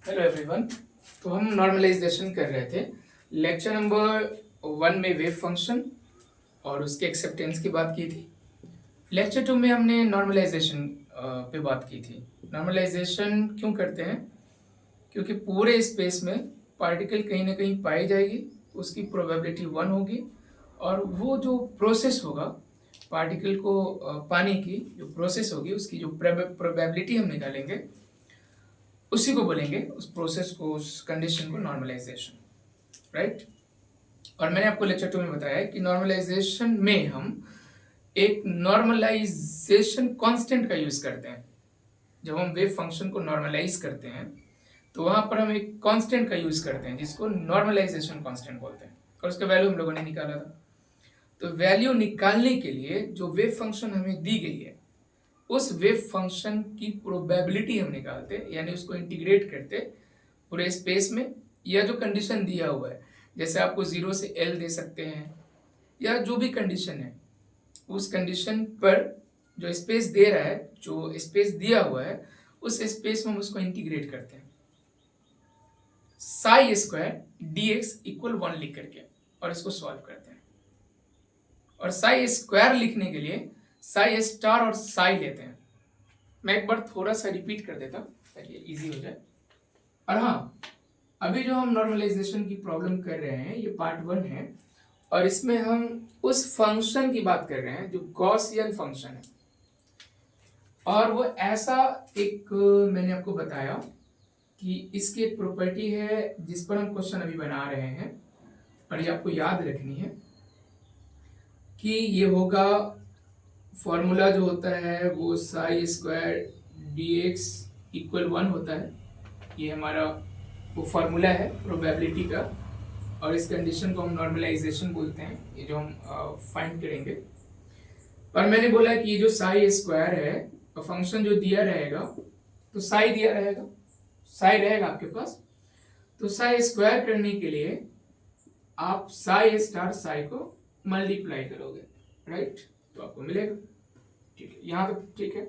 Hello everyone. तो हम normalisation कर रहे थे लेक्चर नंबर 1 में वेव फंक्शन और उसके एक्सेप्टेंस की बात की थी। लेक्चर 2 में हमने नॉर्मलाइजेशन पे बात की थी। नॉर्मलाइजेशन क्यों करते हैं? क्योंकि पूरे स्पेस में पार्टिकल कहीं ना कहीं पाई जाएगी, उसकी प्रोबेबिलिटी 1 होगी और वो जो प्रोसेस होगा पार्टिकल को पाने की जो प्रोसेस होगी उसकी जो प्रोबेबिलिटी हम निकालेंगे उसी को बोलेंगे, उस प्रोसेस को, उस कंडीशन को नॉर्मलाइजेशन, राइट। और मैंने आपको लेक्चर 2 में बताया कि नॉर्मलाइजेशन में हम एक नॉर्मलाइजेशन कांस्टेंट का यूज करते हैं। जब हम वेव फंक्शन को नॉर्मलाइज करते हैं तो वहां पर हम एक कांस्टेंट का यूज करते हैं जिसको नॉर्मलाइजेशन कांस्टेंट बोलते हैं और उसका वैल्यू हम लोगों ने निकाला था। तो वैल्यू निकालने के लिए जो वेव फंक्शन हमें दी गई है उस वेव फंक्शन की प्रोबेबिलिटी हम निकालते, यानी उसको इंटीग्रेट करते पूरे स्पेस में, या जो कंडीशन दिया हुआ है, जैसे आपको 0 से L दे सकते हैं या जो भी कंडीशन है उस कंडीशन पर जो स्पेस दे रहा है, जो स्पेस दिया हुआ है उस स्पेस में हम उसको इंटीग्रेट करते हैं Sai square d x equal 1 लिख करके और इसको सॉल्व करते हैं। और साई स्क्वायर लिखने के लिए साई स्टार और साई लेते हैं। मैं एक बार थोड़ा सा रिपीट कर देता ताकि इजी हो जाए। और हाँ, अभी जो हम नॉर्मलाइजेशन की प्रॉब्लम कर रहे हैं ये पार्ट 1 है और इसमें हम उस फंक्शन की बात कर रहे हैं जो गॉसियन फंक्शन है। और वो ऐसा एक, मैंने आपको बताया कि इसकी एक प्रॉपर्टी है जिस पर हम क्वेश्चन अभी बना रहे हैं और ये आपको याद रखनी है कि ये होगा, फॉर्मूला जो होता है वो Sai square d x equal 1 होता है। ये हमारा वो फार्मूला है प्रोबेबिलिटी का और इस कंडीशन को हम नॉर्मलाइजेशन बोलते हैं, ये जो हम फाइंड करेंगे। और मैंने बोला कि ये जो साई स्क्वायर है फंक्शन जो दिया रहेगा तो साई दिया रहेगा, साई रहेगा आपके पास, तो साई स्क्वायर करने के लिए आप साई स्टार साई को मल्टीप्लाई करोगे, राइट, तो आपको मिलेगा। ठीक है, यहाँ तक ठीक है।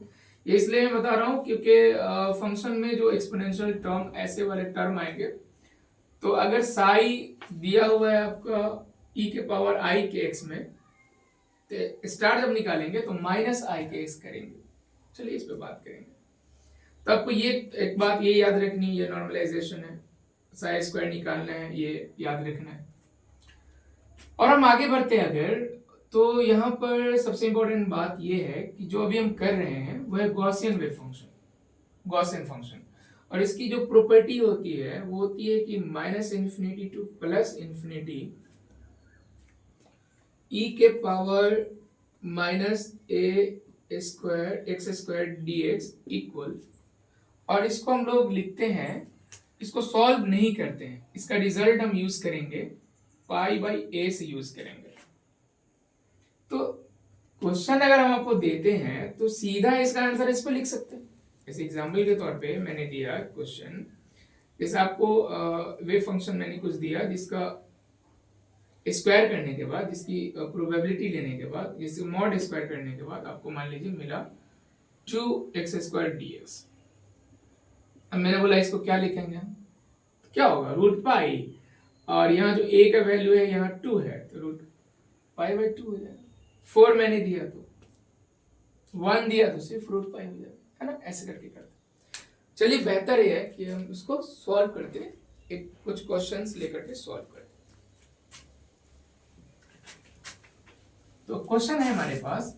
ये इसलिए मैं बता रहा हूँ क्योंकि फंक्शन में जो एक्सपोनेंशियल टर्म, ऐसे वाले टर्म आएंगे, तो अगर साई दिया हुआ है आपका e के पावर i के x में, तो स्टार जब निकालेंगे तो माइनस i के x करेंगे। चलिए इस पे बात करेंगे। तो आपको ये एक बात ये याद रखनी, ये नॉर्मलाइजेशन है, साई स्क्वायर निकालना है, ये याद रखना है। और हम आगे बढ़ते हैं अगर, तो यहाँ पर सबसे इंपॉर्टेंट बात यह है कि जो अभी हम कर रहे हैं वह है Gaussian wave function, Gaussian function. और इसकी जो प्रॉपर्टी होती है वो होती है कि minus infinity to plus infinity e के power minus a square x square d x equal, और इसको हम लोग लिखते हैं, इसको सॉल्व नहीं करते हैं, इसका रिजल्ट हम यूज करेंगे पाई बाई ए से यूज करेंगे। तो क्वेश्चन अगर हम आपको देते हैं तो सीधा इसका आंसर इस पर लिख सकते हैं। जैसे एग्जाम्पल के तौर पे मैंने दिया क्वेश्चन, जैसे आपको वेव फंक्शन मैंने कुछ दिया जिसका स्क्वायर करने के बाद, जिसकी प्रोबेबिलिटी लेने के बाद, जिससे मॉड स्क्वायर करने के बाद आपको मान लीजिए मिला 2x स्क्वायर dx। अब मैंने बोला इसको क्या लिखेंगे, क्या होगा, रूट पाई, और यहाँ जो a का वैल्यू है यहाँ 2 है तो रूट पाई बाई 2 हो जाएगा। 4 मैंने दिया तो 1 दिया तो सिर्फ रूट पाई हो जाएगा, है ना, ऐसे करके करते। चलिए बेहतर ये है कि हम इसको सॉल्व करते हैं, एक कुछ क्वेश्चंस लेकर के सॉल्व करते हैं। तो क्वेश्चन है हमारे पास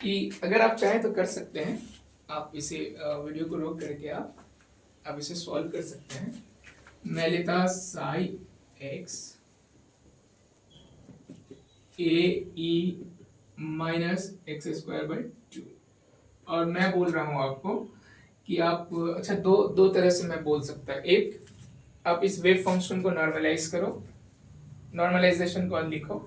कि अगर आप चाहें तो कर सकते हैं, आप इसे वीडियो को रोक करके आप इसे सॉल्व कर सकते हैं। मैं लेता Sai x A E minus x square by 2, और मैं बोल रहा हूं आपको कि आप, अच्छा, दो तरह से मैं बोल सकता है। एक, आप इस वेव फंक्शन को नॉर्मलाइज करो, नॉर्मलाइजेशन को लिखो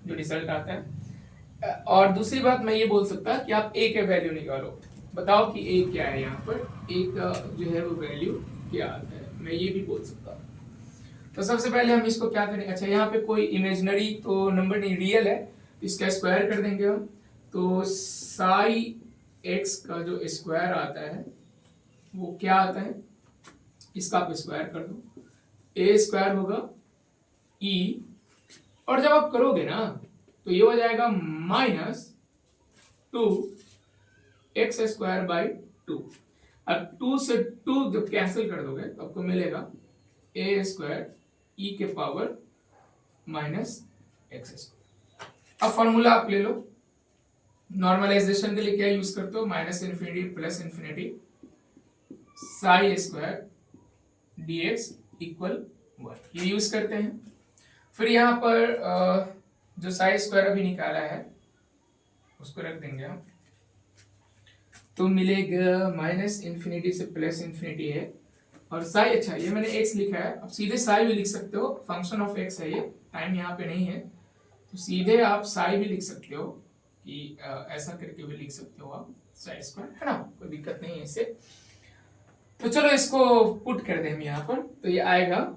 जो रिजल्ट आता है, और दूसरी बात मैं ये बोल सकता कि आप a के वैल्यू निकालो, बताओ कि a क्या है, यहाँ पर a का जो है वो वैल्यू क्या आता है, मैं ये भी बोल सकता हूँ। तो सबसे पहले हम इसको क्या करेंगे, अच्छा यहाँ पे कोई इमेजिनरी तो नंबर नहीं, रियल है, इसका स्क्वायर कर देंगे हम, तो साई एक्स का जो स्क्वायर आता है वो क्या आता है, इसका आप स्क्वायर कर दो, ए स्क्वायर होगा ई, और जब आप करोगे ना तो ये हो जाएगा -2x² बाई 2। अब 2 से 2 जब कैंसिल कर दोगे तो आपको मिलेगा a² ई के पावर -x²। अब फॉर्मूला आप ले लो, नॉर्मलाइजेशन के लिए क्या यूज करते हो, -∞ प्लस इन्फिनिटी साई² dx इक्वल 1, ये यूज करते हैं। फिर यहाँ पर जो साई² अभी निकाला है उसको रख देंगे हम, तो मिलेगा -∞ से +∞ है, और साई, अच्छा ये मैंने x लिखा है, अब सीधे साई भी लिख सकते हो, फंक्शन ऑफ x है ये, टाइम यहाँ पे नहीं है, तो सीधे आप साई भी लिख सकते हो कि ऐसा करके भी लिख सकते हो आप साई², है ना, कोई दिक्कत नहीं है इससे। तो चलो इसको पुट कर दें हम यहाँ पर, तो ये आएगा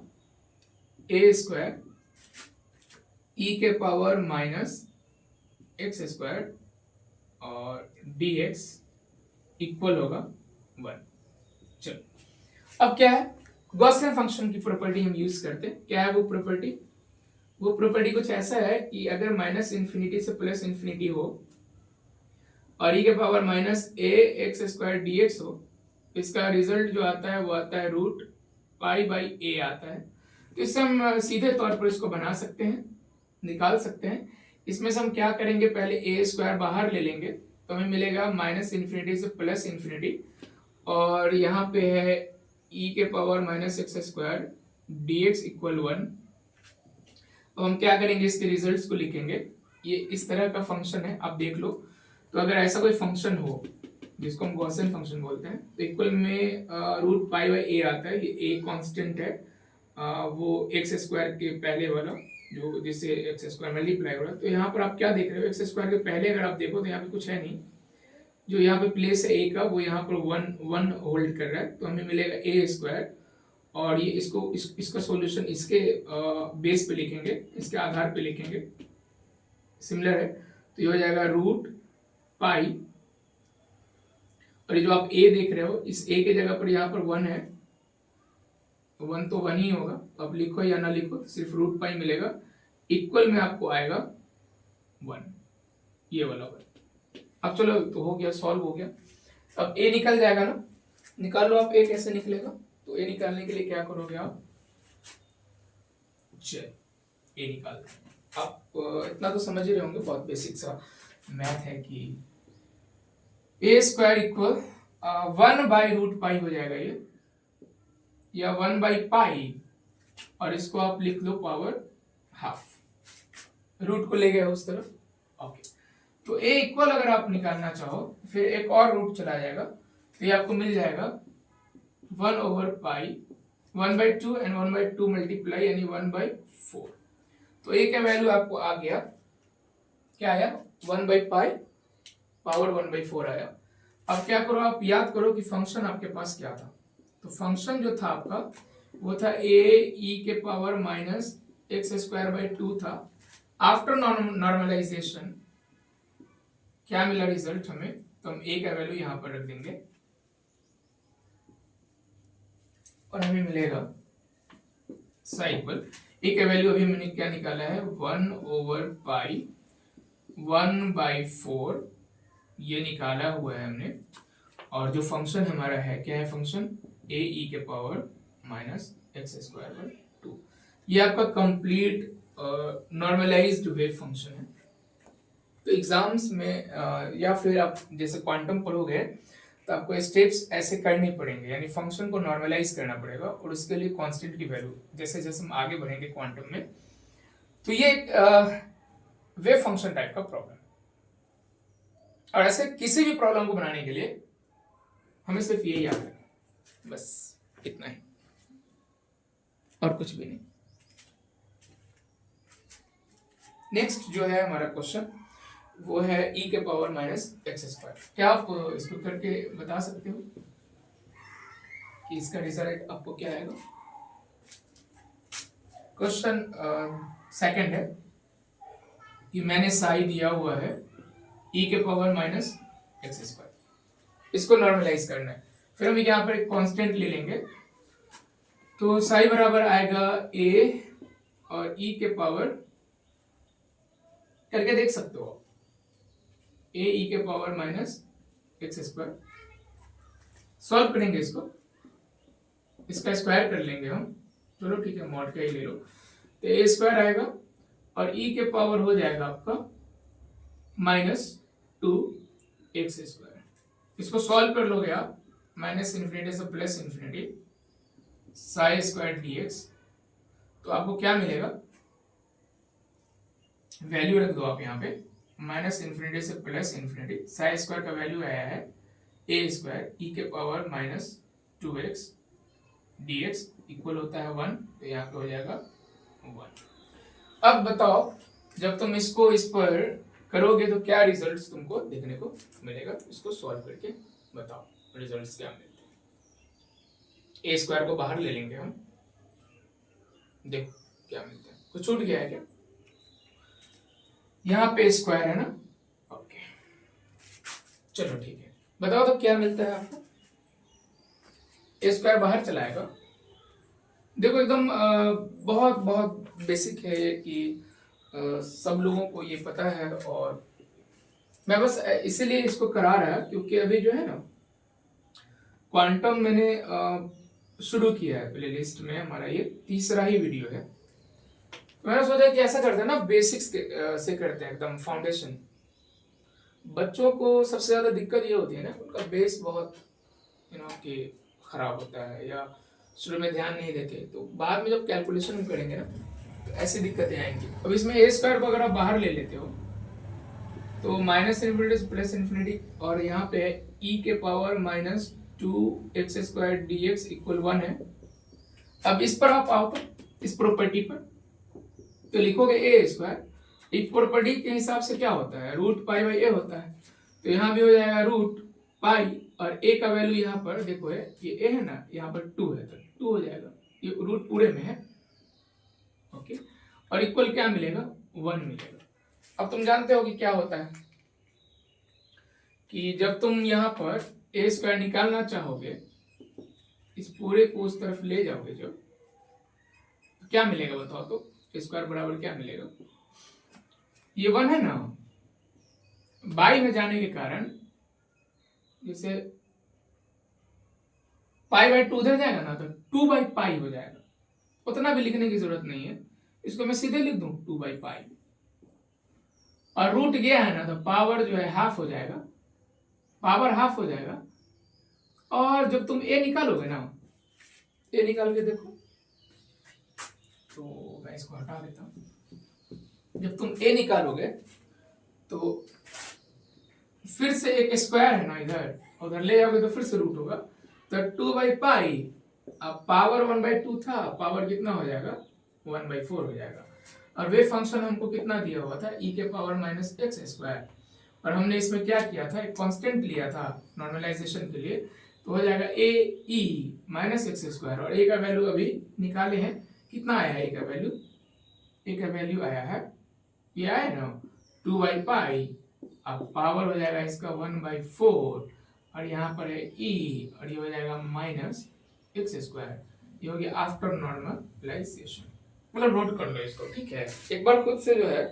a² ई के पावर -x² और dx इक्वल होगा 1। चलो अब क्या है, गॉसियन फंक्शन की प्रॉपर्टी हम यूज करते हैं। क्या है वो प्रॉपर्टी? वो प्रॉपर्टी कुछ ऐसा है कि अगर -∞ से +∞ हो और e के पावर -ax² dx हो, इसका रिजल्ट जो आता है वो आता है √π/a आता है। तो इससे हम सीधे तौर पर इसको बना सकते हैं, निकाल सकते हैं। इसमें से हम क्या करेंगे, पहले a² बाहर ले लेंगे तो हमें मिलेगा -∞ से +∞, और यहाँ पे है e के पावर -x² dx इक्वल 1। तो हम क्या करेंगे, इसके रिजल्ट्स को लिखेंगे। ये इस तरह का फंक्शन है, आप देख लो। तो अगर ऐसा कोई फंक्शन हो जिसको हम गॉसियन फंक्शन बोलते हैं, तो इक्वल में √π/a आता है, ये a कांस्टेंट है, वो x² के पहले वाला जो जिससे x² मल्टीप्लाई हो रहा है। तो यहाँ पर आप क्या देख रहे हो, x² के पहले अगर आप देखो तो यहाँ पे कुछ है नहीं, जो यहाँ पे प्लेस है a का वो यहाँ पर 1 होल्ड कर रहा है, तो हमें मिलेगा a², और ये इसका सॉल्यूशन इसके बेस पे लिखेंगे, इसके आधार पे लिखेंगे, सिमिलर है, तो ये हो जाएगा √π, और ये जो आप a देख रहे हो, इस a के जगह पर यहाँ पर 1 है, 1 तो 1 ही होगा, तो आप लिखो या ना लिखो सिर्फ √π मिलेगा, इक्वल में आपको आएगा 1, ये वाला 1। अब चलो तो हो गया, सॉल्व हो गया। अब a निकल जाएगा ना, निकाल लो आप a कैसे निकलेगा। तो a निकालने के लिए क्या करोगे आप, चल a निकाल, आप इतना तो समझ ही रहे होंगे, बहुत बेसिक सा मैथ है कि a² इक्वल 1/√π हो जाएगा ये, या 1/π, और इसको आप लिख लो पावर हाफ, रूट को ले गए उस तरफ। ओके, तो a इक्वल अगर आप निकालना चाहो फिर एक और रूट चला जाएगा, तो ये आपको मिल जाएगा 1/π, 1/2 एंड 1/2 मल्टीप्लाई यानी 1/4। तो a का वैल्यू आपको आ गया, क्या आया, 1/π पावर 1/4 आया। अब क्या करो, आप याद करो कि फंक्शन आपके पास क्या था। तो फंक्शन जो था आपका वो था a e के पावर -x²/2 था। आफ्टर नॉर्मलाइजेशन क्या मिला रिजल्ट हमें, तो हम a का वैल्यू यहां पर रख देंगे, और हमें मिलेगा साई इक्वल a का वैल्यू अभी मैंने क्या निकाला है, 1/π 1/4 ये निकाला हुआ है हमने। और जो फंक्शन हमारा है, क्या है फंक्शन, a e के पावर -x²/2, ये आपका कंप्लीट नॉर्मलाइज्ड वेव फंक्शन है। तो एग्जाम्स में या फिर आप जैसे क्वांटम पढ़ोगे तो आपको स्टेप्स ऐसे करने पड़ेंगे, यानी फंक्शन को नॉर्मलाइज करना पड़ेगा, और उसके लिए कांस्टेंट की वैल्यू जैसे जैसे हम आगे बढ़ेंगे क्वांटम में। तो ये एक वेव फंक्शन टाइप का प्रॉब्लम, और ऐसे किसी भी प्रॉब्लम को बनाने के लिए हमें सिर्फ ये याद रखना, बस इतना ही, और कुछ भी नहीं। नेक्स्ट जो है हमारा क्वेश्चन वो है e के पावर -x²। क्या आप इसको करके बता सकते हो कि इसका रिजल्ट आपको क्या आएगा? क्वेश्चन सेकंड है कि मैंने साई दिया हुआ है e के पावर -x², इसको नॉर्मलाइज करना है। फिर हम यहाँ पर एक कांस्टेंट ले लेंगे तो साई बराबर आएगा ए और ई के पावर, करके देख सकते हो, ए ई के power minus x square. Solve करेंगे इसको, इसका स्क्वायर कर लेंगे हम, चलो ठीक है मॉड का ही ले लो। तो ए स्क्वायर आएगा और ई के पावर हो जाएगा आपका माइनस 2x स्क्वायर। इसको सॉल्व कर लोगे आप, माइनस इन्फिनिटी से plus infinity Sai square dx, तो आपको क्या मिलेगा, वैल्यू रख दो आप यहाँ पे, माइनस इन्फिनिटी से प्लस इन्फिनिटी, साई स्क्वायर का वैल्यू आया है ए स्क्वायर ई के power minus 2x dx equal होता है 1, तो यहाँ पे हो जाएगा 1। अब बताओ जब तुम इसको इस पर करोगे तो क्या रिजल्ट्स तुमको देखने को मिलेगा, इसको सॉल्व करके बताओ रिजल्ट्स क्या मिलते हैं। ए स्क्वायर को बाहर ले लेंगे हम, देखो क्या मिलता है, कुछ छूट गया है क्या, यहाँ पे स्क्वायर है ना, ओके चलो ठीक है, बताओ तो क्या मिलता है आपको। ए स्क्वायर बाहर चलाएगा, देखो एकदम बहुत बहुत बेसिक है ये कि सब लोगों को ये पता है, और मैं बस इसीलिए इसको करा रहा क्योंकि अभी जो है ना क्वांटम मैंने शुरू किया है प्लेलिस्ट में, हमारा ये तीसरा ही वीडियो है। मैंने सोचा कि ऐसा करते हैं ना, बेसिक्स से करते हैं एकदम फाउंडेशन। बच्चों को सबसे ज्यादा दिक्कत ये होती है ना, उनका बेस बहुत कि खराब होता है या शुरू में ध्यान नहीं देते, तो बाद में जब कैलकुलेशन करेंगे ना तो ऐसी दिक्कतें आएंगी। अब इसमें ए स्क्वायर को अगर आप बाहर ले लेते हो तो माइनस इन्फिनिटी से प्लस इन्फिनिटी, और यहाँ पे ई के power minus 2x square dx equal 1 है। अब इस पर आप आओ तो इस प्रॉपर्टी पर, तो लिखोगे ए स्क्वायर, एक प्रॉपर्टी के हिसाब से क्या होता है, रूट पाई बाई ए होता है, तो यहाँ भी हो जाएगा रूट पाई, और ए का वैल्यू यहाँ पर देखो है, ये ए है ना, यहाँ पर 2 है तो 2 हो जाएगा, ये रूट पूरे में है, ओके, और इक्वल क्या मिलेगा, 1 मिलेगा। अब तुम जानते हो कि क्या होता है कि जब तुम यहाँ पर ए स्क्वायर निकालना चाहोगे, इस पूरे को उस तरफ ले जाओगे जो, तो क्या मिलेगा बताओ तो, स्क्वायर बराबर क्या मिलेगा, ये 1 है ना, बाई में जाने के कारण जैसे पाई बाई 2 उधर जाएगा ना, तो 2 बाई पाई हो जाएगा, उतना भी लिखने की जरूरत नहीं है, इसको मैं सीधे लिख दूं 2 बाई पाई, और रूट गया है ना तो पावर जो है हाफ हो जाएगा, पावर हाफ हो जाएगा। और जब तुम ए निकालोगे ना, ए निकाल के देखो, तो मैं इसको हटा देता हूं, जब तुम ए निकालोगे तो फिर से एक स्क्वायर है ना इधर, उधर ले जाओगे तो फिर से रूट होगा, तो 2 बाई पाई, अब पावर 1/2 था, पावर कितना हो जाएगा 1/4 हो जाएगा। और वे फंक्शन हमको कितना दिया हुआ था, e के पावर माइनस एक्स स्क्वायर, और हमने इसमें क्या किया था, एक कांस्टेंट लिया था नॉर्मलाइजेशन के लिए, तो हो जाएगा ए ई माइनस एक्स स्क्वायर, और ए का वैल्यू अभी निकाले हैं, कितना आया है ए का वैल्यू, ए का वैल्यू आया है, ये आया ना 2 बाई पाई, अब पावर हो जाएगा इसका 1/4, और यहाँ पर है e, और ये हो जाएगा माइनस एक्स स्क्वायर, ये हो गया आफ्टर नॉर्मलाइजेशन। मतलब नोट कर लो इसको, ठीक है, एक बार खुद से जो है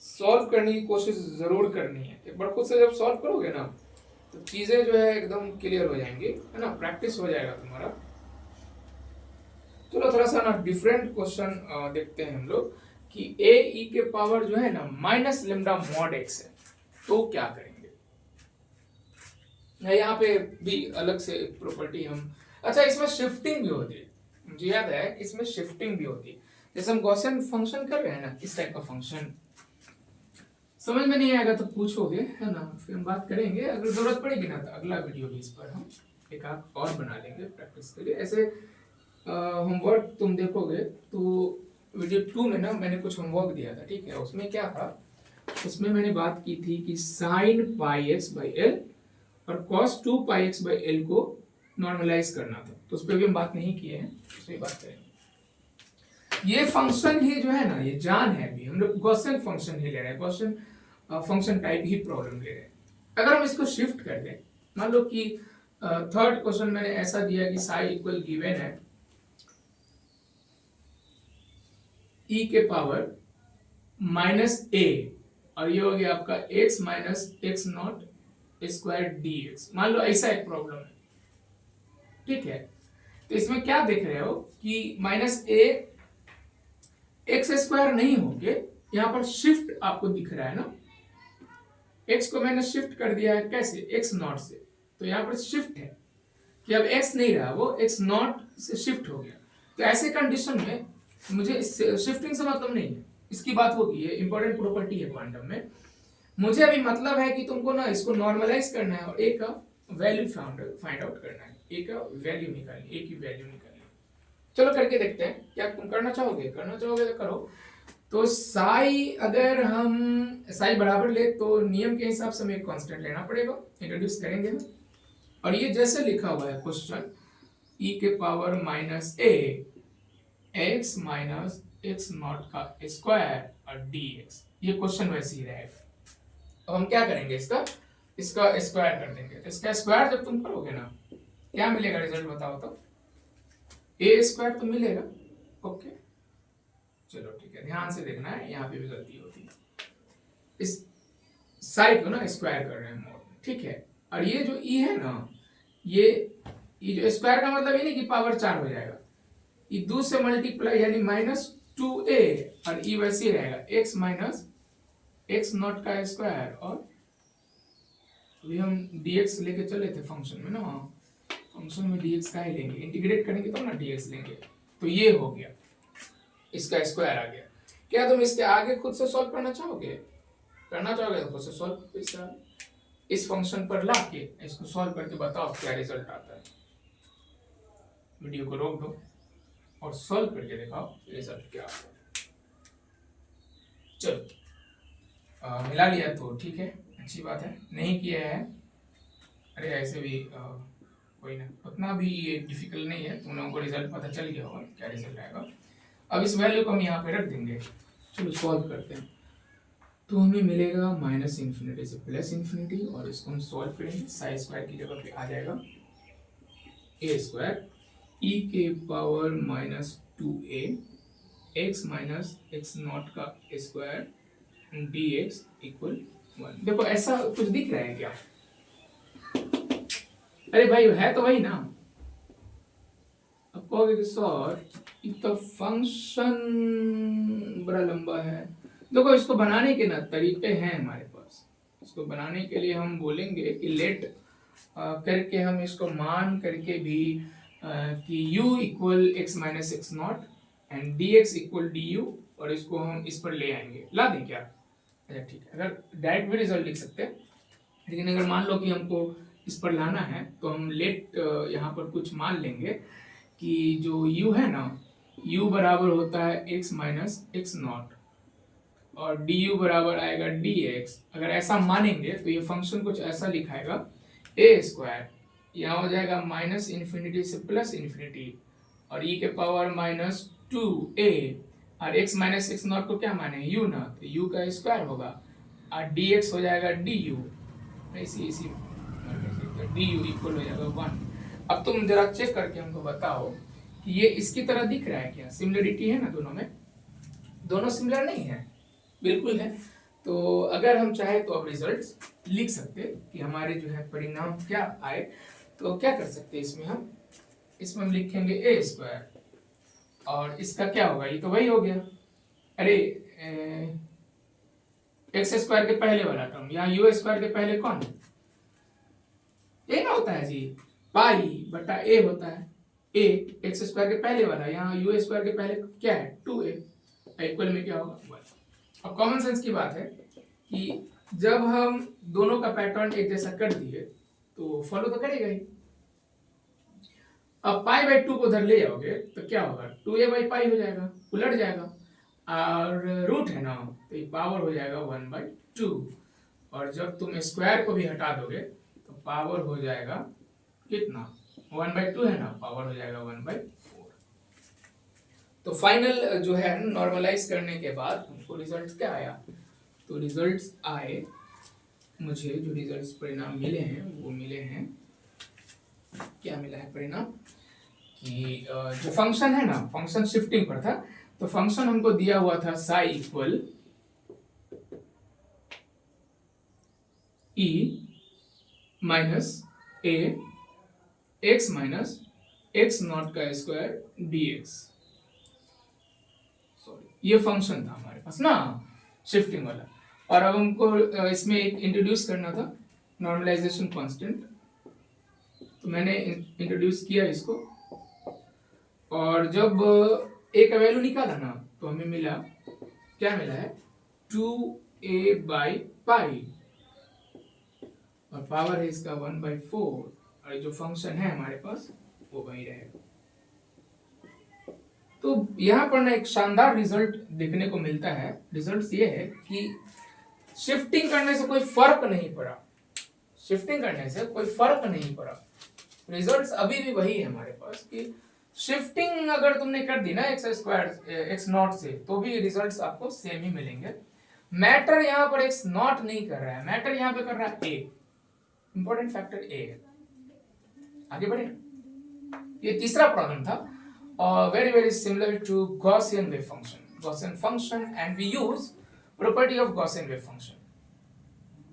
सॉल्व करने की कोशिश जरूर करनी है, एक बार खुद से जब सॉल्व करोगे ना तो चीजें जो है एकदम क्लियर हो जाएंगी, है ना, प्रैक्टिस हो जाएगा तुम्हारा। चलो थोड़ा सा ना डिफरेंट क्वेश्चन देखते हैं हम लोग, कि ए ई के पावर जो है ना माइनस लेमडा मॉड एक्स है, तो क्या करेंगे। यहाँ पे भी अलग से एक प्रॉपर्टी हम, अच्छा इसमें शिफ्टिंग भी होती है, मुझे याद है इसमें शिफ्टिंग भी होती है, जैसे हम गॉसियन फंक्शन कर रहे हैं ना, इस टाइप का फंक्शन समझ में नहीं आएगा तो पूछोगे, है ना, फिर हम बात करेंगे, अगर जरूरत पड़ेगी ना तो अगला वीडियो भी इस पर हम एक आध और बना लेंगे प्रैक्टिस के लिए। ऐसे होमवर्क तुम देखोगे तो वीडियो 2 में ना मैंने कुछ होमवर्क दिया था, ठीक है, उसमें क्या था, उसमें मैंने बात की थी कि sine pi x by l और cos 2 pi x by l को नॉर्मलाइज करना था, तो उस पर भी हम बात नहीं किए हैं, उस पर बात करेंगे। ये फंक्शन ही जो है ना, ये जान है, अभी हम लोग गॉसियन फंक्शन ही ले रहे हैं, गॉसियन फंक्शन टाइप ही प्रॉब्लम ले रहे हैं। अगर हम इसको शिफ्ट कर दें, मान लो कि थर्ड क्वेश्चन मैंने ऐसा दिया कि साई इक्वल गिवन है ई के पावर माइनस ए, और ये हो गया आपका x minus x not square d x. मान लो ऐसा एक प्रॉब्लम है, ठीक है। तो इसमें क्या देख रहे हो कि माइनस ए एक्स स्क्वायर नहीं होके यहाँ पर शिफ्ट आपको दिख रहा है ना, x को मैंने शिफ्ट कर दिया है कैसे, x नॉट से। तो यहाँ पर शिफ्ट है कि अब x नहीं रहा, वो x नॉट से शिफ्ट हो गया। तो ऐसे कंडीशन में मुझे शिफ्टिंग से मतलब नहीं है, इसकी बात होगी, ये इंपॉर्टेंट प्रॉपर्टी है क्वांटम में। मुझे अभी मतलब है कि तुमको ना इसको नॉर्मलाइज करना है और ए का वैल्यू फाइंड आउट करना है, ए का वैल्यू निकालनी, ए की वैल्यू निकालनी। चलो करके देखते हैं, क्या तुम करना चाहोगे तो करो। तो साई अगर हम साई बराबर ले तो नियम के हिसाब से हमें एक कांस्टेंट लेना पड़ेगा, इंट्रोड्यूस करेंगे हम। और ये जैसे लिखा हुआ है क्वेश्चन, e के power minus A x minus x not का स्क्वायर और dx, ये क्वेश्चन वैसे ही रहेगा। अब हम क्या करेंगे, इसका स्क्वायर कर देंगे। तो इसका स्क्वायर जब तुम करोगे ना, क्या मिलेगा रिजल्ट बताओ तो, ए स्क्वायर तो मिलेगा। ओके चलो ठीक है, ध्यान से देखना है, यहाँ पे भी गलती होती है, इस साइड को ना स्क्वायर कर रहे हैं मोड, ठीक है। और ये जो ई है ना, ये जो स्क्वायर का मतलब ये नहीं कि पावर 4 हो जाएगा, ये 2 से मल्टीप्लाई यानी माइनस 2a, और ई वैसे ही रहेगा x माइनस एक्स नॉट का स्क्वायर। और अभी हम dx लेके चले थे फंक्शन में ना, फंक्शन में dx का ही लेंगे, इंटीग्रेट करेंगे तो ना dx लेंगे। तो ये हो गया, इसका स्क्वायर आ गया। क्या तुम इसके आगे खुद से सॉल्व करना चाहोगे तो खुद से सॉल्व, इस फंक्शन पर लाके इसको सॉल्व करके बताओ क्या रिजल्ट आता है। वीडियो को रोक दो और सॉल्व करके दिखाओ रिजल्ट क्या आता है। चलो मिला लिया तो ठीक है, अच्छी बात है। नहीं किया है, अरे ऐसे भी कोई ना, उतना भी ये डिफिकल्ट नहीं है, तुम लोगों को रिजल्ट पता चल गया होगा क्या रिजल्ट आएगा। अब इस वैल्यू को हम यहाँ पे रख देंगे। चलो सॉल्व करते हैं। तो हमें मिलेगा माइनस इन्फिनिटी से प्लस इन्फिनिटी, और इसको हम सॉल्व करेंगे, साई स्क्वायर की जगह पे आ जाएगा ए स्क्वायर ई के power minus 2a x minus x not का स्क्वायर dx इक्वल 1। देखो ऐसा कुछ दिख रहा है क्या, अरे भाई है तो वही ना। अब कहोगे कि सर ये तो फंक्शन बड़ा लंबा है। देखो इसको बनाने के ना तरीके हैं हमारे पास, इसको बनाने के लिए हम बोलेंगे कि लेट करके हम इसको मान करके भी कि u equal x minus x not and dx equal du, और इसको हम इस पर ले आएंगे, ला दें क्या। अच्छा ठीक है, अगर डायरेक्ट भी रिजल्ट लिख सकते हैं, लेकिन अगर मान लो कि हमको इस पर लाना है तो हम लेट यहाँ पर कुछ मान लेंगे कि जो u है ना, u बराबर होता है x माइनस एक्स नॉट और du बराबर आएगा dx। अगर ऐसा मानेंगे तो ये फंक्शन कुछ ऐसा लिखाएगा ए स्क्वायर, यहाँ हो जाएगा माइनस इन्फिनिटी से प्लस इन्फिनिटी, और e के पावर माइनस 2a, और x माइनस एक्स नॉट को क्या माने u ना, तो u का स्क्वायर होगा, और dx हो जाएगा du, इसी du इक्वल हो जाएगा 1। अब तुम जरा चेक करके हमको बताओ कि ये इसकी तरह दिख रहा है क्या, सिमिलरिटी है ना दोनों में, दोनों सिमिलर नहीं है, बिल्कुल है। तो अगर हम चाहे तो अब रिजल्ट्स लिख सकते कि हमारे जो है परिणाम क्या आए। तो क्या कर सकते हैं इसमें हम लिखेंगे ए स्क्वायर, और इसका क्या होगा, ये तो वही हो गया, अरे एक्स स्क्वायर के पहले वाला टर्म, यहाँ यू स्क्वायर के पहले कौन है, ए ना होता है जी, पाई बटा ए होता है, ए एक्स स्क्वायर के पहले वाला, यहाँ यू स्क्वायर के पहले क्या है 2a, इक्वल में क्या होगा 1। अब कॉमन सेंस की बात है कि जब हम दोनों का पैटर्न एक जैसा कर दिए तो फॉलो तो करेगा ही। अब पाई बाई 2 को उधर ले जाओगे तो क्या होगा, 2a बाई पाई हो जाएगा, उलट जाएगा, और रूट है ना तो ये पावर हो जाएगा 1/2, और जब तुम स्क्वायर को भी हटा दोगे तो पावर हो जाएगा कितना, 1/2 है ना, पावर हो जाएगा 1/4। तो फाइनल जो है नॉर्मलाइज करने के बाद हमको रिजल्ट क्या आया, तो रिजल्ट्स आए, मुझे जो रिजल्ट्स परिणाम मिले हैं वो मिले हैं, क्या मिला है परिणाम कि जो फंक्शन है ना, फंक्शन शिफ्टिंग पर था, तो फंक्शन हमको दिया हुआ था psi equal E minus A x minus x not का स्क्वायर dx। सॉरी, ये फंक्शन था हमारे पास ना, शिफ्टिंग वाला। और अब हमको इसमें एक इंट्रोड्यूस करना था नॉर्मलाइजेशन कांस्टेंट, तो मैंने इंट्रोड्यूस किया इसको। और जब ए का वैल्यू निकाला ना तो हमें मिला, क्या मिला है, 2a/पाई, और पावर है इसका 1/4, और जो फंक्शन है हमारे पास वो वही रहेगा। तो यहाँ पर ना एक शानदार रिजल्ट देखने को मिलता है। रिजल्ट ये है कि शिफ्टिंग करने से कोई फर्क नहीं पड़ा, शिफ्टिंग करने से कोई फर्क नहीं पड़ा। रिजल्ट्स अभी भी वही है हमारे पास कि शिफ्टिंग अगर तुमने कर दी ना एक्स स्क्वायर एक्स नॉट से, तो भी रिजल्ट्स आपको सेम ही मिलेंगे। मैटर यहाँ पर एक्स नॉट नहीं कर रहा है, मैटर यहाँ पे कर रहा है ए, इंपॉर्टेंट फैक्टर ए है। आगे बढ़े, ये तीसरा प्रॉब्लम था, very very similar to Gaussian wave function, Gaussian function, and we use property of Gaussian wave function.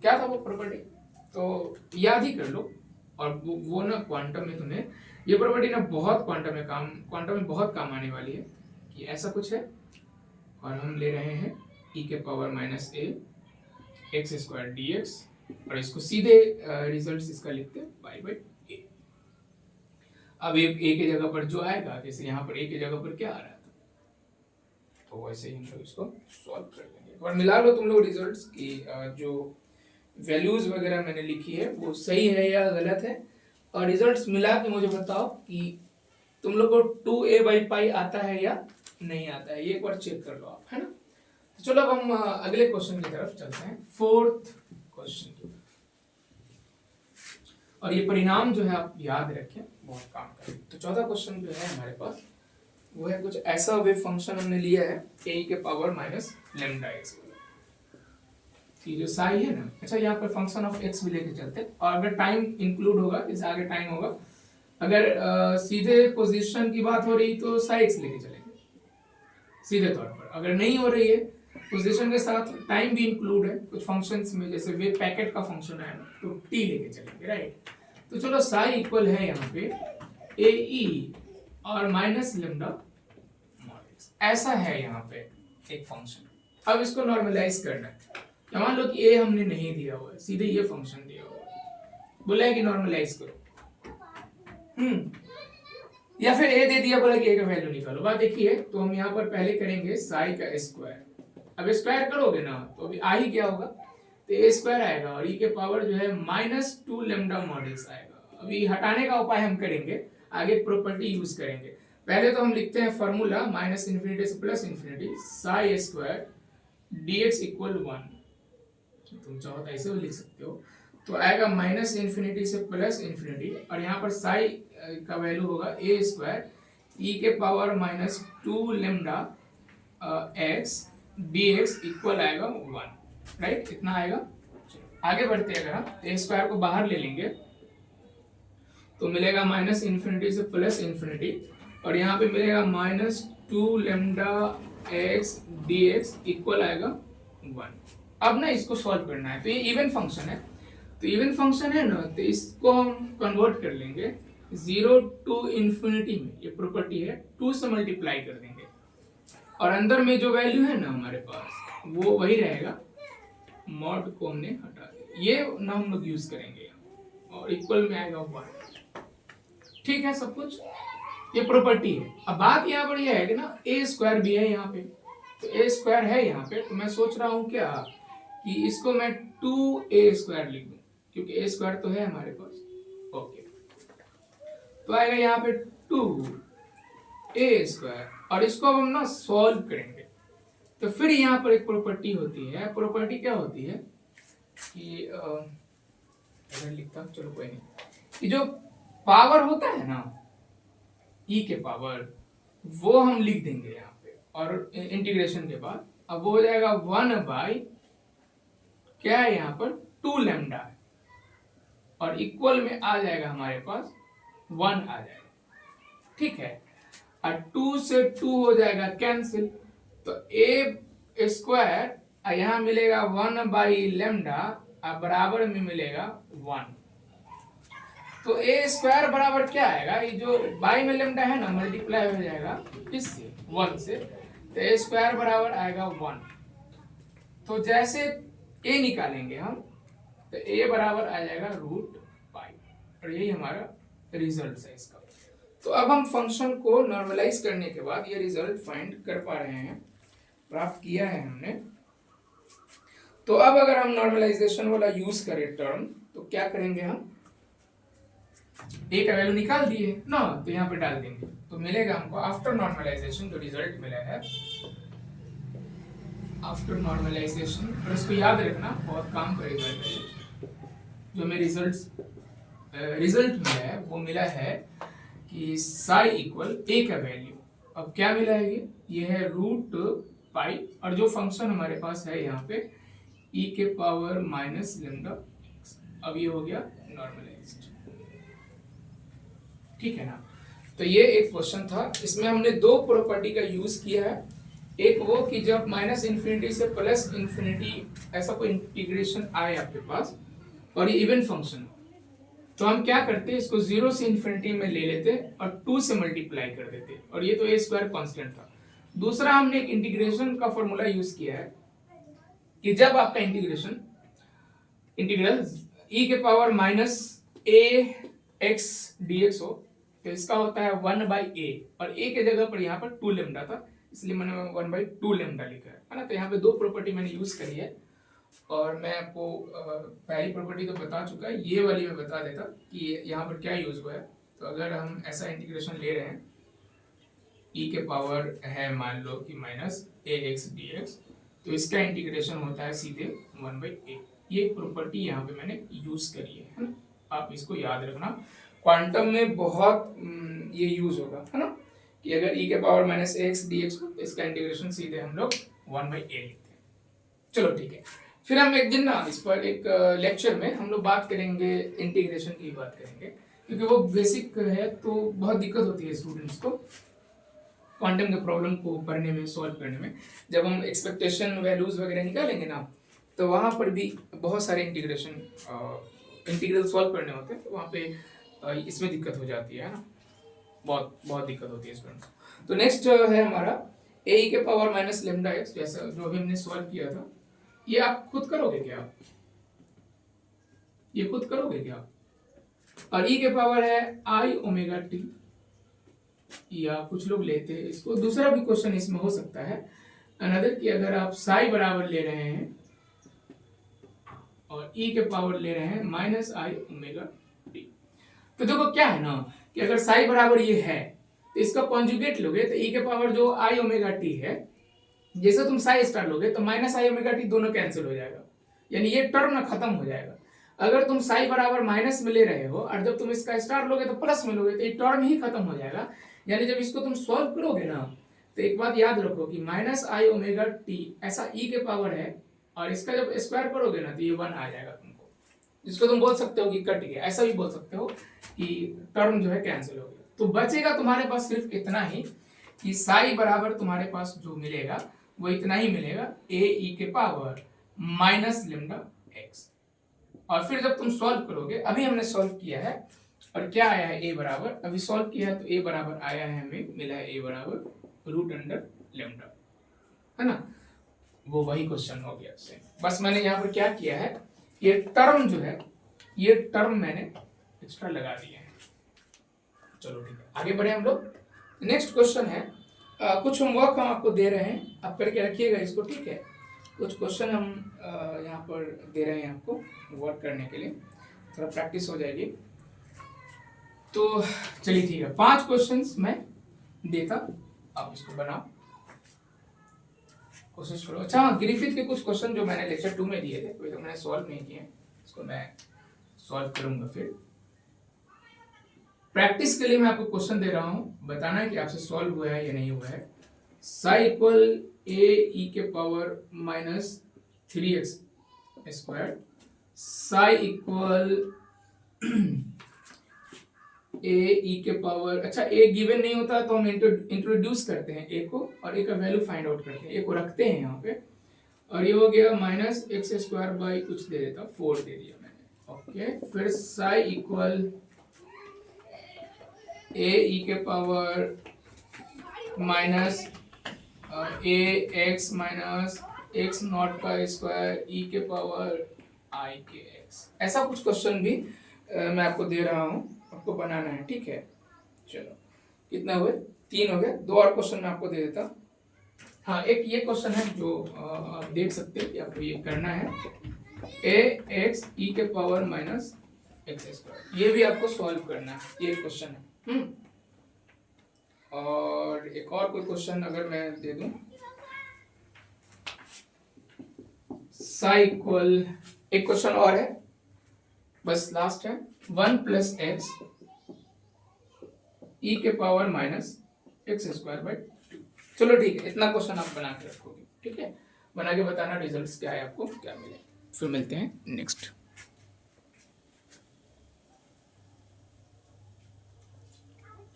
क्या था वो प्रॉपर्टी, तो याद ही कर लो। और वो ना क्वांटम में तुम्हें ये प्रॉपर्टी ना बहुत क्वांटम में बहुत काम आने वाली है कि ऐसा कुछ है, और हम ले रहे हैं e के पावर माइनस ए एक्स स्क्वायर dx, और इसको सीधे रिजल्ट्स इसका लिखते हैं y/a। अब ए की जगह पर जो आएगा, जैसे यहाँ पर ए की जगह पर क्या आ रहा था, तो वैसे ही हम लोग इसको सॉल्व कर लेंगे। और मिला लो तुम लोग रिजल्ट्स की जो वैल्यूज वगैरह मैंने लिखी है वो सही है या गलत है, और रिजल्ट्स मिला के मुझे बताओ कि तुम लोग को 2a/पाई आता है या नहीं आता है, ये एक बार चेक कर लो आप, है ना। तो चलो अब हम अगले क्वेश्चन की तरफ चलते हैं, फोर्थ क्वेश्चन की तरफ। और ये परिणाम जो है आप याद रखें, बहुत काम करें। तो चौथा क्वेश्चन जो है हमारे पास वो है कुछ ऐसा वेव फंक्शन हमने लिया है a के पावर माइनस लैम्डा x, ये जो साई है ना, अच्छा यहाँ पर फंक्शन ऑफ x भी लेके चलते हैं। और अगर टाइम इंक्लूड होगा, जैसे आगे टाइम होगा, अगर सीधे पोजीशन की बात हो रही तो साई x लेके चलेंगे सीधे तौर पर। अगर नहीं हो रही है पोजीशन के साथ, टाइम भी इंक्लूड है कुछ फंक्शंस में, जैसे वेव पैकेट का फंक्शन है ना, तो t लेके चलेंगे, राइट। तो चलो साई इक्वल है यहाँ पे ae और माइनस लैम्डा मॉड x, ऐसा है यहाँ पे एक फंक्शन। अब इसको नॉर्मलाइज करना है। मान लो कि a हमने नहीं दिया हुआ है, सीधे ये फंक्शन दिया हुआ है, बोला है कि नॉर्मलाइज करो, या फिर a दे दिया, बोला कि a का वैल्यू निकालो। बात देखिए, तो हम यहाँ पर पहले करेंगे साई का स्क्वायर। अब स्क्वायर करोगे ना तो अभी आ ही क्या होगा, तो a स्क्वायर आएगा, और e के पावर जो है -2 लैम्डा मॉड x आएगा। अभी हटाने का उपाय हम करेंगे, आगे प्रॉपर्टी यूज करेंगे। पहले तो हम लिखते हैं फॉर्मूला -∞ से +∞ साई स्क्वायर dx इक्वल 1। तुम चाहो तो ऐसे भी लिख सकते हो, तो आएगा -∞ से +∞, और यहाँ पर साई का वैल्यू होगा a स्क्वायर e के power -2 lambda x dx equal आएगा 1, राइट, इतना आएगा। आगे बढ़ते हैं, अगर हम a स्क्वायर को बाहर ले लेंगे तो मिलेगा -∞ से +∞, और यहाँ पे मिलेगा -2 लैम्डा x dx इक्वल आएगा 1। अब ना इसको सॉल्व करना है, तो ये इवन फंक्शन है, तो इवन फंक्शन है ना, तो इसको हम कन्वर्ट कर लेंगे 0 to ∞ में, ये प्रॉपर्टी है, 2 से मल्टीप्लाई कर देंगे, और अंदर में जो वैल्यू है ना हमारे पास वो वही रहेगा, मॉड को हमने हटा दिया, ये ना हम लोग यूज करेंगे, और इक्वल में आएगा 1। ठीक है, सब कुछ ये प्रॉपर्टी है। अब बात यहाँ पर यह है कि ना a स्क्वायर भी है यहाँ पे, तो a स्क्वायर है यहाँ पे, तो मैं सोच रहा हूँ क्या कि इसको मैं 2a स्क्वायर लिख दूं, क्योंकि a स्क्वायर तो है हमारे पास। ओके, तो आएगा यहाँ पे 2a स्क्वायर, और इसको अब हम ना सॉल्व करेंगे। तो फिर यहाँ पर एक प्रॉपर्टी होती है, प्रॉपर्टी क्या होती है कि अगर लिखता, चलो कोई नहीं, कि जो पावर होता है ना e के पावर, वो हम लिख देंगे यहाँ पे, और इंटीग्रेशन के बाद अब वो हो जाएगा 1 क्या है यहाँ पर 2 लैम्डा है, और इक्वल में आ जाएगा हमारे पास 1 आ जाएगा। ठीक है, और 2 से 2 हो जाएगा कैंसिल, तो ए स्क्वायर यहाँ मिलेगा 1/λ और बराबर में मिलेगा 1। तो ए स्क्वायर बराबर क्या आएगा, ये जो बाई में लेमडा है ना मल्टीप्लाई हो जाएगा इससे 1 से, तो ए स्क्वायर बराबर आएगा 1। तो जैसे ए निकालेंगे हम तो ए बराबर आ जाएगा √π, और यही हमारा रिजल्ट है इसका। तो अब हम फंक्शन को नॉर्मलाइज करने के बाद ये रिजल्ट फाइंड कर पा रहे हैं, प्राप्त किया है हमने। तो अब अगर हम नॉर्मलाइजेशन वाला यूज करें टर्म, तो क्या करेंगे, हम ए का वैल्यू निकाल दिए ना, तो यहाँ पे डाल देंगे, तो मिलेगा हमको आफ्टर नॉर्मलाइजेशन जो रिजल्ट मिला है, आफ्टर नॉर्मलाइजेशन, और इसको याद रखना बहुत काम करेगा। जो हमें रिजल्ट मिला है वो मिला है कि साई इक्वल ए का वैल्यू, अब क्या मिला है, ये है √π, और जो फंक्शन हमारे पास है यहाँ पे e के पावर -λ, अब ये हो गया नॉर्मलाइज्ड, ठीक है ना। तो ये एक क्वेश्चन था, इसमें हमने दो प्रॉपर्टी का यूज किया है। एक वो कि जब -∞ से +∞ ऐसा कोई इंटीग्रेशन आए आपके पास और ये इवन फंक्शन, तो हम क्या करते, इसको 0 से ∞ में ले लेते और 2 से मल्टीप्लाई कर देते, और ये तो ए स्क्वायर कांस्टेंट था। दूसरा हमने एक इंटीग्रेशन का फॉर्मूला यूज किया है कि जब आपका इंटीग्रल e के पावर -ax dx हो, तो इसका होता है 1/a, और a के जगह पर यहाँ पर 2λ था, इसलिए मैंने 1/2λ लिखा है ना। तो यहाँ पे दो प्रॉपर्टी मैंने यूज करी है, और मैं आपको पहली प्रॉपर्टी तो बता चुका है, ये वाली मैं बता देता कि यहाँ पर क्या यूज हुआ है। तो अगर हम ऐसा इंटीग्रेशन ले रहे हैं, e के पावर है मान लो कि -ax dx, तो इसका इंटीग्रेशन होता है सीधे 1/a। ये प्रॉपर्टी यहाँ पे मैंने यूज करी है ना, आप इसको याद रखना, क्वांटम में बहुत ये यूज होगा, है ना, कि अगर e के पावर -ax dx हो तो इसका इंटीग्रेशन सीधे हम लोग 1/a लिखते हैं। चलो ठीक है, फिर हम एक दिन ना इस पर एक लेक्चर में हम लोग बात करेंगे, इंटीग्रेशन की बात करेंगे, क्योंकि वो बेसिक है, तो बहुत दिक्कत होती है स्टूडेंट्स को क्वांटम के प्रॉब्लम को पढ़ने में, सॉल्व करने में। जब हम एक्सपेक्टेशन वैल्यूज वगैरह निकालेंगे ना, तो वहाँ पर भी बहुत सारे इंटीग्रल सॉल्व करने होते हैं, तो वहाँ पे इसमें दिक्कत हो जाती है ना, बहुत दिक्कत होती है इसमें। तो नेक्स्ट है हमारा ए के पावर -λx, जैसा जो अभी हमने सॉल्व किया था, ये आप खुद करोगे क्या, ये खुद करोगे क्या। और e के पावर है i⍵t, या कुछ लोग लेते हैं इसको, दूसरा भी क्वेश्चन इसमें हो सकता है अनदर, कि अगर आप साई बराबर ले रहे हैं और e के पावर ले रहे हैं -i⍵t, तो देखो क्या है ना, कि अगर साई बराबर ये है तो इसका कॉन्जुगेट लोगे तो e के पावर जो i⍵t है, जैसे तुम साई स्टार लोगे तो -i⍵t दोनों कैंसिल हो जाएगा, यानी ये टर्म ना खत्म हो जाएगा। अगर तुम साई बराबर माइनस में ले रहे हो और जब तुम इसका स्टार लोगे तो प्लस में लोगे, तो ये टर्म ही खत्म हो जाएगा। यानी जब इसको तुम सॉल्व करोगे ना, तो एक बात याद रखो कि -i⍵t ऐसा e के पावर है, और इसका जब स्क्वायर करोगे ना तो ये 1 आ जाएगा तुमको, जिसको तुम बोल सकते हो कि कट गया, ऐसा भी बोल सकते हो कि टर्म जो है कैंसिल हो गया। तो बचेगा तुम्हारे पास सिर्फ इतना ही कि साई बराबर तुम्हारे पास जो मिलेगा वो इतना ही मिलेगा, a e के पावर -λx। और फिर जब तुम सॉल्व करोगे, अभी हमने सॉल्व किया है और क्या आया है, a बराबर, अभी सॉल्व किया है तो a बराबर आया है, हमें मिला है a बराबर √λ, है ना, वो वही क्वेश्चन हो गया से। बस मैंने यहाँ पर क्या किया है, ये टर्म जो है, ये टर्म मैंने एक्स्ट्रा लगा दिया है। चलो ठीक है, आगे बढ़े हम लोग। नेक्स्ट क्वेश्चन है, कुछ होमवर्क हम आपको दे रहे हैं, आप करके रखिएगा इसको, ठीक है। कुछ क्वेश्चन हम यहाँ पर दे रहे हैं आपको वर्क करने के लिए, थोड़ा प्रैक्टिस हो जाएगी। तो चलिए ठीक है, 5 क्वेश्चंस मैं देता, आप इसको बनाओ, कोशिश करो। अच्छा हाँ, ग्रिफिथ के कुछ क्वेश्चन जो मैंने लेक्चर 2 में दिए थे, तो मैंने सॉल्व नहीं किए, इसको मैं सॉल्व करूंगा। फिर प्रैक्टिस के लिए मैं आपको क्वेश्चन दे रहा हूं, बताना है कि आपसे सॉल्व हुआ है या नहीं हुआ है। साई इक्वल a e के power -3x square, psi equal a e के पावर, अच्छा ए गिवन नहीं होता तो हम इंट्रोड्यूस करते हैं ए को और ए का वैल्यू फाइंड आउट करते हैं, ए को रखते हैं यहाँ पे, और ये हो गया माइनस एक्स स्क्वायर बाई कुछ दे देता, 4 दे दिया मैंने। ओके, फिर साई इक्वल ए ई के power minus A x minus x not का स्क्वायर ई के पावर आई के एक्स, ऐसा कुछ क्वेश्चन भी मैं आपको दे रहा हूँ, आपको बनाना है, ठीक है। चलो कितना हुए, 3 हो गए, 2 और क्वेश्चन मैं आपको दे देता। हाँ, एक ये क्वेश्चन है जो आप देख सकते हैं कि आपको ये करना है, ए एक्स ई के पावर माइनस एक्स स्क्वायर, ये भी आपको सॉल्व करना है, ये क्वेश्चन है। और एक और कोई क्वेश्चन अगर मैं दे दूं, साई इक्वल, एक क्वेश्चन और है, बस लास्ट है, 1 प्लस एक्स ई के power minus x square by 2। चलो ठीक है, इतना क्वेश्चन आप बना के रखोगे, ठीक है, बना के बताना रिजल्ट्स क्या है, आपको क्या मिले। फिर मिलते हैं नेक्स्ट।